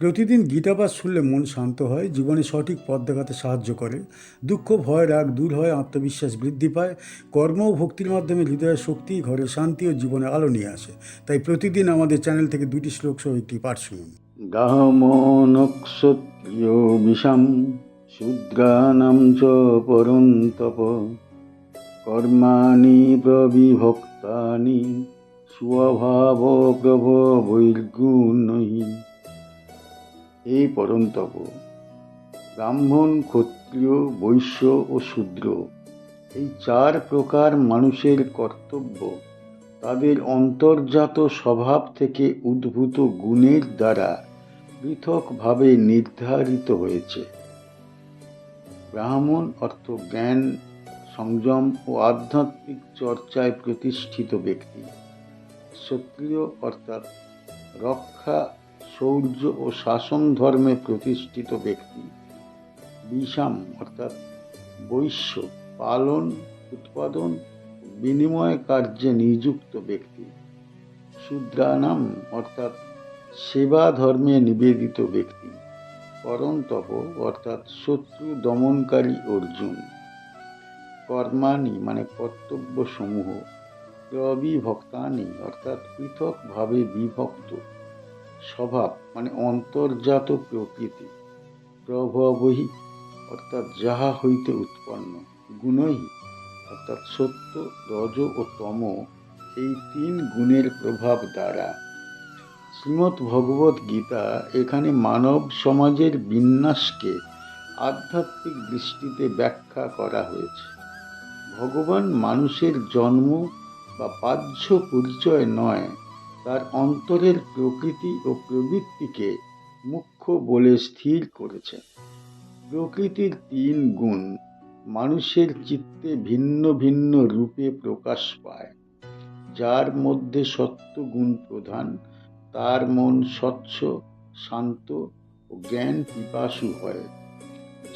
প্রতিদিন গীতাপাঠ শুনলে মন শান্ত হয়, জীবনে সঠিক পথ দেখাতে সাহায্য করে। দুঃখ, ভয়, রাগ দূর হয়, আত্মবিশ্বাস বৃদ্ধি পায়। কর্ম ও ভক্তির মাধ্যমে হৃদয়ের শক্তি, ঘরে শান্তি ও জীবনে আলো নিয়ে আসে। তাই প্রতিদিন আমাদের চ্যানেল থেকে 2টি শ্লোক সহ একটি পাঠ শুনুন। গাহমনক্ষত্রিয় বিষাম শূদ্রাণাং চ পরন্তপ কর্মাণি প্রবিভক্তানি স্বভাব প্রভবৈর্গুণৈঃ। হে পরন্তপ, ব্রাহ্মণ, ক্ষত্রিয়, বৈশ্য ও শূদ্র এই 4 প্রকার মানুষের কর্তব্য তাদের অন্তর্জাত স্বভাব থেকে উদ্ভূত গুণের দ্বারা পৃথকভাবে নির্ধারিত হয়েছে। ব্রাহ্মণ অর্থ জ্ঞান, সংযম ও আধ্যাত্মিক চর্চায় প্রতিষ্ঠিত ব্যক্তি। ক্ষত্রিয় অর্থাৎ রক্ষা, শৌর্য ও শাসন ধর্মে প্রতিষ্ঠিত ব্যক্তি। বিষাম অর্থাৎ বৈশ্য, পালন, উৎপাদন, বিনিময় কার্যে নিযুক্ত ব্যক্তি। শূদ্রানাম অর্থাৎ সেবা ধর্মে নিবেদিত ব্যক্তি। পরন্তপ অর্থাৎ শত্রু দমনকারী অর্জুন। কর্মাণি মানে কর্তব্য সমূহ। প্রবিভক্তানি অর্থাৎ পৃথকভাবে বিভক্ত। স্বভাব মানে অন্তর্জাত প্রকৃতি। প্রভবহি অর্থাৎ যাহা হইতে উৎপন্ন। গুণই অর্থাৎ সত্য, রজ ও তম এই 3 গুণের প্রভাব দ্বারা। শ্রীমদ্ ভগবদ্ গীতা এখানে মানব সমাজের বিন্যাসকে আধ্যাত্মিক দৃষ্টিতে ব্যাখ্যা করা হয়েছে। ভগবান মানুষের জন্ম বা বাহ্য পরিচয় নয়, তার অন্তরের প্রকৃতি ও প্রবৃত্তিকে মুখ্য বলে স্থির করেছেন। প্রকৃতির 3 গুণ মানুষের চিত্তে ভিন্ন ভিন্ন রূপে প্রকাশ পায়। যার মধ্যে সত্ত্বগুণ প্রধান, তার মন স্বচ্ছ, শান্ত ও জ্ঞান পিপাসু হয়।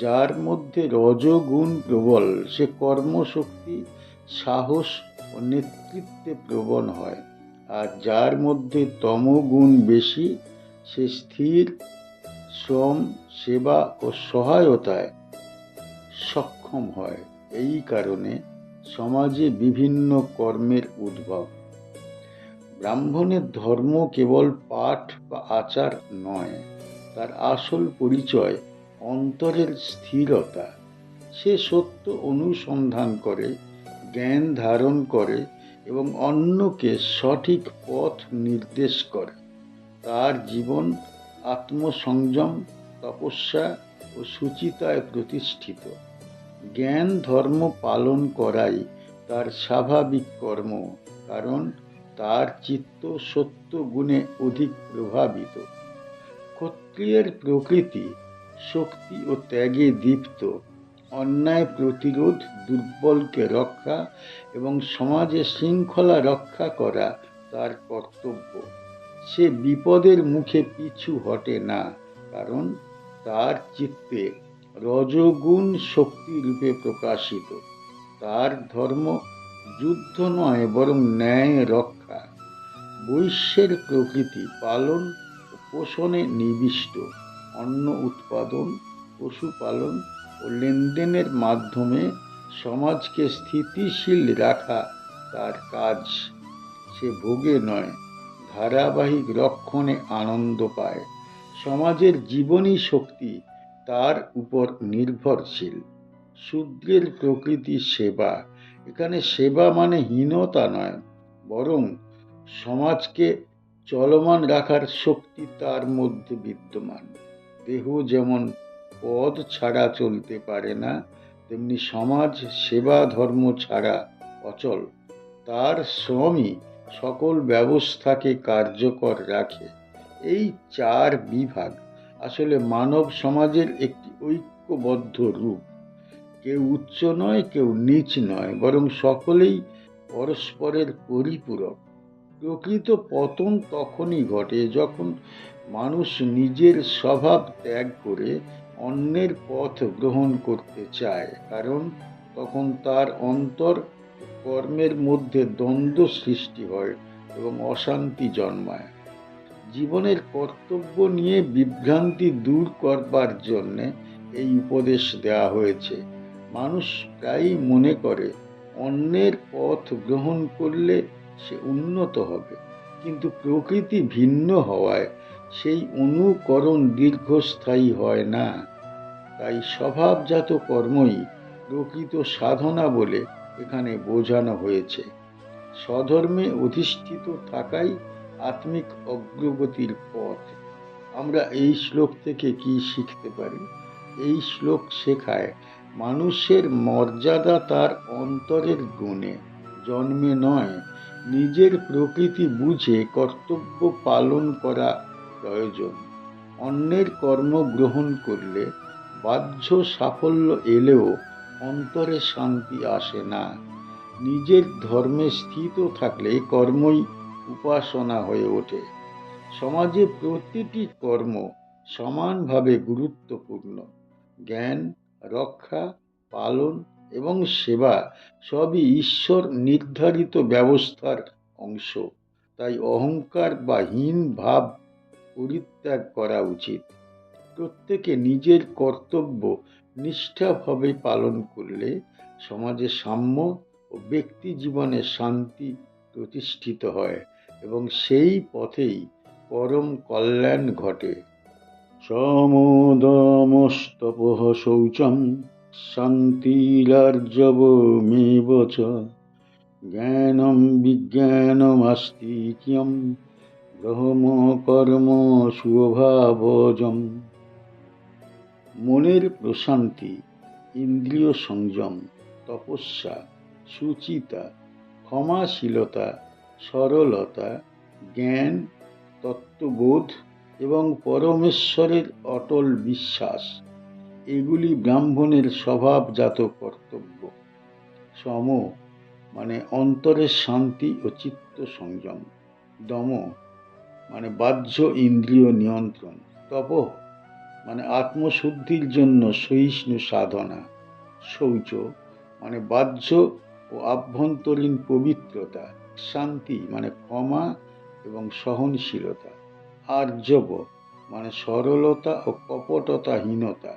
যার মধ্যে রজগুণ প্রবল, সে কর্মশক্তি, সাহস ও নেতৃত্বে প্রবণ হয়। আর যার মধ্যে তমগুণ বেশি, সে স্থির, শ্রম, সেবা ও সহায়তায় সক্ষম হয়। এই কারণে সমাজে বিভিন্ন কর্মের উদ্ভব। ব্রাহ্মণের ধর্ম কেবল পাঠ বা আচার নয়, তার আসল পরিচয় অন্তরের স্থিরতা। সে সত্য অনুসন্ধান করে, জ্ঞান ধারণ করে এবং অন্যকে সঠিক পথ নির্দেশ করে। তার জীবন আত্মসংযম, তপস্যা ও সুচিতায় প্রতিষ্ঠিত। জ্ঞান ধর্ম পালন করাই তার স্বাভাবিক কর্ম, কারণ তার চিত্ত সত্য গুণে অধিক প্রভাবিত। ক্ষত্রিয়ের প্রকৃতি শক্তি ও ত্যাগে দীপ্ত। অন্যায় প্রতিরোধ, দুর্বলকে রক্ষা এবং সমাজে শৃঙ্খলা রক্ষা করা তার কর্তব্য। সে বিপদের মুখে পিছু হটে না, কারণ তার চিত্তে রজগুণ শক্তিরূপে প্রকাশিত। তার ধর্ম যুদ্ধ নয়, বরং ন্যায় রক্ষা। বৈশ্যের প্রকৃতি পালন ও পোষণে নিবিষ্ট। অন্ন উৎপাদন, পশুপালন ও লেনদেনের মাধ্যমে সমাজকে স্থিতিশীল রাখা তার কাজ। সে ভোগে নয়, ধারাবাহিক রক্ষণে আনন্দ পায়। সমাজের জীবনী শক্তি তার উপর নির্ভরশীল। শূদ্রের প্রকৃতি সেবা। এখানে সেবা মানে হীনতা নয়, বরং সমাজকে চলমান রাখার শক্তি তার মধ্যে বিদ্যমান। দেহ যেমন পদ ছাড়া চলতে পারে না, তেমনি সমাজ সেবা ধর্ম ছাড়া অচল। তার শ্রমই সকল ব্যবস্থাকে কার্যকর রাখে। এই 4 বিভাগ আসলে মানব সমাজের একটি ঐক্যবদ্ধ রূপ। কেউ উচ্চ নয়, কেউ নীচ নয়, বরং সকলেই পরস্পরের পরিপূরক। প্রকৃত পতন তখনই ঘটে যখন মানুষ নিজের স্বভাব ত্যাগ করে অন্যের পথ গ্রহণ করতে চায়, কারণ তখন তার অন্তর কর্মের মধ্যে দ্বন্দ্ব সৃষ্টি হয় এবং অশান্তি জন্মায়। জীবনের কর্তব্য নিয়ে বিভ্রান্তি দূর করবার জন্যে এই উপদেশ দেওয়া হয়েছে। মানুষ প্রায়ই মনে করে অন্যের পথ গ্রহণ করলে সে উন্নত হবে, কিন্তু প্রকৃতি ভিন্ন হওয়ায় সেই অনুকরণ দীর্ঘস্থায়ী হয় না। তাই স্বভাবজাত কর্মই প্রকৃত সাধনা বলে এখানে বোঝানো হয়েছে। স্বধর্মে অধিষ্ঠিত থাকাই আত্মিক অগ্রগতির পথ। আমরা এই শ্লোক থেকে কি শিখতে পারি? এই শ্লোক শেখায় মানুষের মর্যাদা তার অন্তরের গুণে, জন্মে নয়। নিজের প্রকৃতি বুঝে কর্তব্য পালন করা প্রয়োজন। অন্যের কর্ম গ্রহণ করলে বাহ্য সাফল্য এলেও অন্তরে শান্তি আসে না। নিজের ধর্মে স্থিত থাকলে কর্মই উপাসনা হয়ে ওঠে। সমাজে প্রতিটি কর্ম সমানভাবে গুরুত্বপূর্ণ। জ্ঞান, রক্ষা, পালন এবং সেবা সবই ঈশ্বর নির্ধারিত ব্যবস্থার অংশ। তাই অহংকার বা হীন ভাব পরিত্যাগ করা উচিত। প্রত্যেকে নিজের কর্তব্য নিষ্ঠাভাবে পালন করলে সমাজে সাম্য ও ব্যক্তি জীবনে শান্তি প্রতিষ্ঠিত হয় এবং সেই পথেই পরম কল্যাণ ঘটে। সমদমস্তপঃ শৌচম শান্তিরার্জবমেব চ জ্ঞানম বিজ্ঞানমাস্তিক্যম ব্রহ্ম কর্ম স্বভাবজম। মনের প্রশান্তি, ইন্দ্রিয় সংযম, তপস্যা, সুচিতা, ক্ষমাশীলতা, সরলতা, জ্ঞান, তত্ত্ববোধ এবং পরমেশ্বরের অটল বিশ্বাস, এগুলি ব্রাহ্মণের স্বভাবজাত কর্তব্য। সম মানে অন্তরের শান্তি ও চিত্ত সংযম। দম মানে বাহ্য ইন্দ্রিয় নিয়ন্ত্রণ। তপ মানে আত্মশুদ্ধির জন্য সহিষ্ণু সাধনা। শৌচ মানে বাহ্য ও আভ্যন্তরীণ পবিত্রতা। শান্তি মানে ক্ষমা এবং সহনশীলতা। আর্জব মানে সরলতা ও কপটতাহীনতা।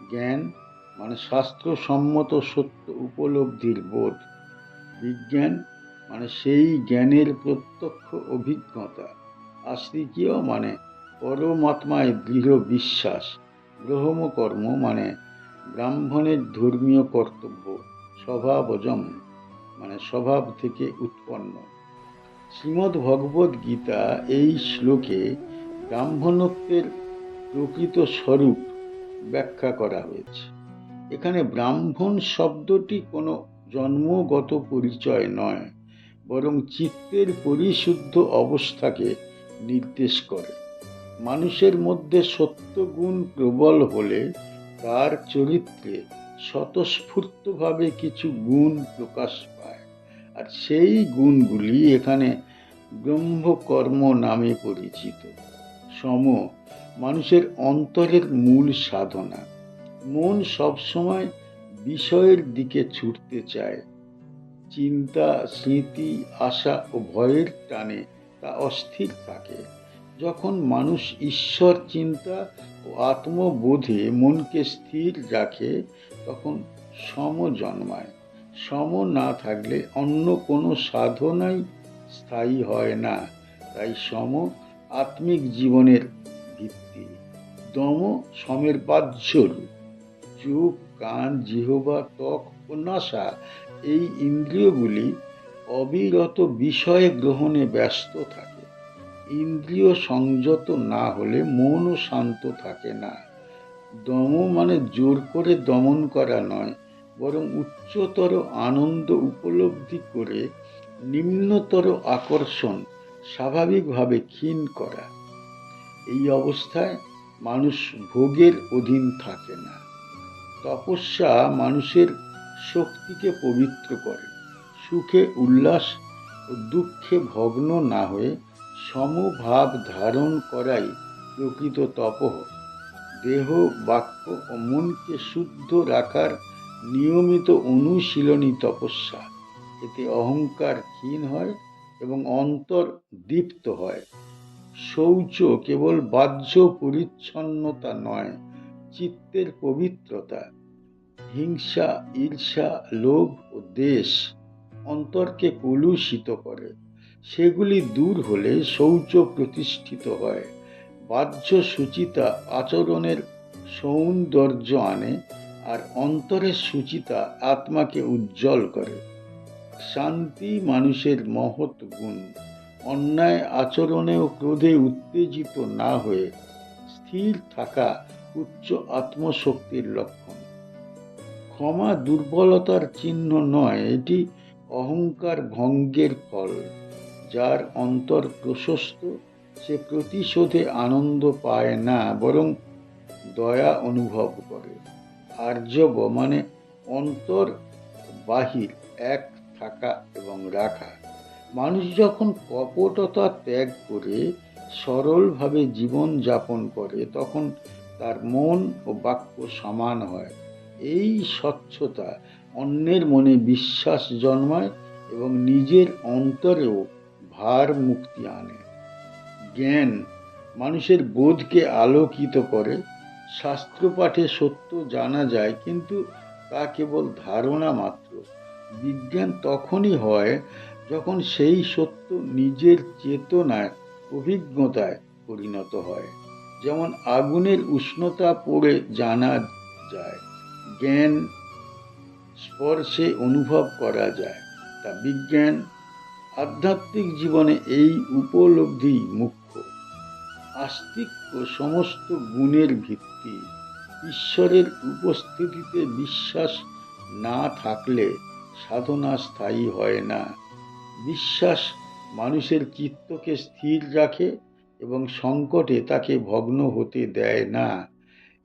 জ্ঞান মানে শাস্ত্রসম্মত সত্য উপলব্ধির বোধ। বিজ্ঞান মানে সেই জ্ঞানের প্রত্যক্ষ অভিজ্ঞতা। আস্তিকীয় মানে পরমাত্মায় দৃঢ় বিশ্বাস। ব্রহ্মকর্ম মানে ব্রাহ্মণের ধর্মীয় কর্তব্য। স্বভাবজম মানে স্বভাব থেকে উৎপন্ন। শ্রীমদ্ ভগবদ্ গীতা এই শ্লোকে ব্রাহ্মণত্বের প্রকৃত স্বরূপ ব্যাখ্যা করা হয়েছে। এখানে ব্রাহ্মণ শব্দটি কোনো জন্মগত পরিচয় নয়, বরং চিত্তের পরিশুদ্ধ অবস্থাকে নির্দেশ করে। মানুষের মধ্যে সত্যগুণ প্রবল হলে তার চরিত্রে স্বতঃস্ফূর্তভাবে কিছু গুণ প্রকাশ পায়, আর সেই গুণগুলি এখানে ব্রহ্মকর্ম নামে পরিচিত। সম মানুষের অন্তরের মূল সাধনা। মন সবসময় বিষয়ের দিকে ছুটতে চায়। চিন্তা, স্মৃতি, আশা ও ভয়ের টানে তা অস্থির থাকে। যখন মানুষ ঈশ্বর চিন্তা ও আত্মবোধে মনকে স্থির রাখে, তখন সম জন্মায়। সম না থাকলে অন্য কোনো সাধনাই স্থায়ী হয় না। তাই সম আত্মিক জীবনের ভিত্তি। দম সমের বাহ্য রূপ। চোখ, কান, জিহ্বা, ত্বক ও নাসা এই ইন্দ্রিয়গুলি অবিরত বিষয় গ্রহণে ব্যস্ত থাকে। ইন্দ্রিয় সংযত না হলে মনও শান্ত থাকে না। দম মানে জোর করে দমন করা নয়, বরং উচ্চতর আনন্দ উপলব্ধি করে নিম্নতর আকর্ষণ স্বাভাবিকভাবে ক্ষীণ করা। এই অবস্থায় মানুষ ভোগের অধীন থাকে না। তপস্যা মানুষের শক্তিকে পবিত্র করে। সুখে উল্লাস ও দুঃখে ভগ্ন না হয়ে সমভাব ধারণ করাই প্রকৃত তপঃ। দেহ, বাক্য ও মনকে শুদ্ধ রাখার নিয়মিত অনুশীলনী তপস্যা। এতে অহংকার ক্ষীণ হয় এবং অন্তর দীপ্ত হয়। শৌচ কেবল বাহ্য পরিচ্ছন্নতা নয়, চিত্তের পবিত্রতা। হিংসা, ঈর্ষা, লোভ ও দ্বেষ অন্তরকে কলুষিত করে। সেগুলি দূর হলে শৌচ প্রতিষ্ঠিত হয়। বাহ্য শুচিতা আচরণের সৌন্দর্য আনে, আর অন্তরের শুচিতা আত্মাকে উজ্জ্বল করে। শান্তি মানুষের মহৎ গুণ। অন্যায় আচরণে ও ক্রোধে উত্তেজিত না হয়ে স্থির থাকা উচ্চ আত্মশক্তির লক্ষণ। ক্ষমা দুর্বলতার চিহ্ন নয়, এটি অহংকার ভঙ্গের ফল। যার অন্তর প্রশস্ত, সে প্রতিশোধে আনন্দ পায় না, বরং দয়া অনুভব করে। আর্জব মানে অন্তর বাহির এক থাকা এবং রাখা। মানুষ যখন কপটতা ত্যাগ করে সরলভাবে জীবন যাপন করে, তখন তার মন ও বাক্য সমান হয়। এই স্বচ্ছতা অন্যের মনে বিশ্বাস জন্মায় এবং নিজের অন্তরেও ভার মুক্তি আনে। জ্ঞান মানুষের বোধকে আলোকিত করে। শাস্ত্র পাঠে সত্য জানা যায়, কিন্তু তা কেবল ধারণা মাত্র। বিজ্ঞান তখনই হয় যখন সেই সত্য নিজের চেতনায়, অভিজ্ঞতায় পরিণত হয়। যেমন আগুনের উষ্ণতা পড়ে জানা যায়, জ্ঞান স্পর্শে অনুভব করা যায়, তা বিজ্ঞান। আধ্যাত্মিক জীবনে এই উপলব্ধি মুখ্য। আস্তিক্য সমস্ত গুণের ভিত্তি। ঈশ্বরের উপস্থিতিতে বিশ্বাস না থাকলে সাধনা স্থায়ী হয় না। বিশ্বাস মানুষের চিত্তকে স্থির রাখে এবং সংকটে তাকে ভগ্ন হতে দেয় না।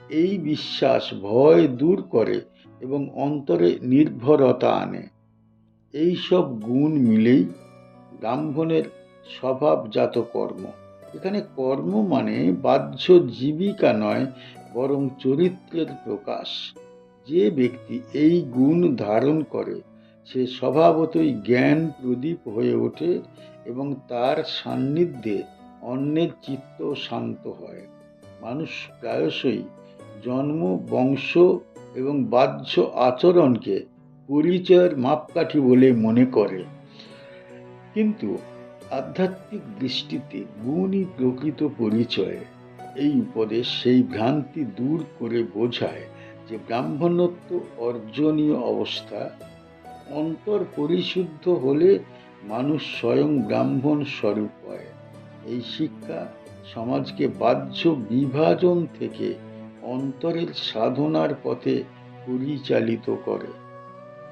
এই বিশ্বাস ভয় দূর করে এবং অন্তরে নির্ভরতা আনে। এই সব গুণ মিলেই ব্রাহ্মণের স্বভাবজাত কর্ম। এখানে কর্ম মানে বাহ্য জীবিকা নয়, বরং চরিত্রের প্রকাশ। যে ব্যক্তি এই গুণ ধারণ করে, সে স্বভাবতই জ্ঞান প্রদীপ হয়ে ওঠে এবং তার সান্নিধ্যে অন্যের চিত্ত শান্ত হয়। মানুষ প্রায়শই জন্ম, বংশ এবং বাহ্য আচরণকে পরিচয়ের মাপকাঠি বলে মনে করে, কিন্তু আধ্যাত্মিক দৃষ্টিতে গুণই প্রকৃত পরিচয়। এই উপদেশ সেই ভ্রান্তি দূর করে বোঝায় যে ব্রাহ্মণত্ব অর্জনীয় অবস্থা। অন্তর পরিশুদ্ধ হলে মানুষ স্বয়ং ব্রাহ্মণ স্বরূপ হয়। এই শিক্ষা সমাজকে বাহ্য বিভাজন থেকে অন্তরের সাধনার পথে পরিচালিত করে।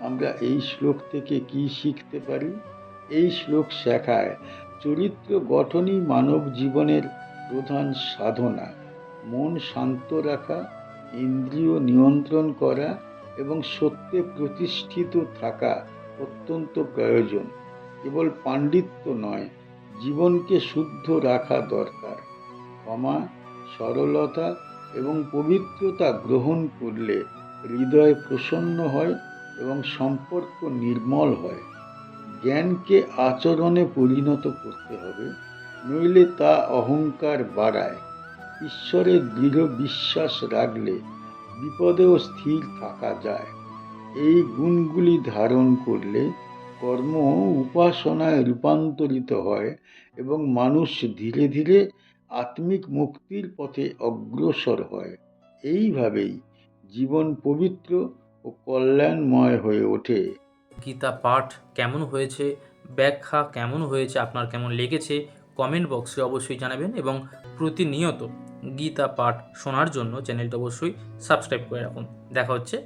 আমরা এই শ্লোক থেকে কি শিখতে পারি? এই শ্লোক শেখায় চরিত্র গঠনই মানব জীবনের প্রধান সাধনা। মন শান্ত রাখা, ইন্দ্রিয় নিয়ন্ত্রণ করা এবং সত্যে প্রতিষ্ঠিত থাকা অত্যন্ত প্রয়োজন। কেবল পাণ্ডিত্য নয়, জীবনকে শুদ্ধ রাখা দরকার। ক্ষমা, সরলতা এবং পবিত্রতা গ্রহণ করলে হৃদয় প্রসন্ন হয় এবং সম্পর্ক নির্মল হয়। জ্ঞানকে আচরণে পরিণত করতে হবে, নইলে তা অহংকার বাড়ায়। ঈশ্বরে দৃঢ় বিশ্বাস রাখলে বিপদেও স্থির থাকা যায়। এই গুণগুলি ধারণ করলে কর্ম উপাসনায় রূপান্তরিত হয় এবং মানুষ ধীরে ধীরে আত্মিক মুক্তির পথে অগ্রসর হয়। এইভাবেই জীবন পবিত্র ও কল্যাণময় হয়ে ওঠে। গীতা পাঠ কেমন হয়েছে, ব্যাখ্যা কেমন হয়েছে, আপনার কেমন লেগেছে কমেন্ট বক্সে অবশ্যই জানাবেন, এবং প্রতিনিয়ত গীতা পাঠ শোনার জন্য চ্যানেলটা অবশ্যই সাবস্ক্রাইব করে রাখুন। দেখা হচ্ছে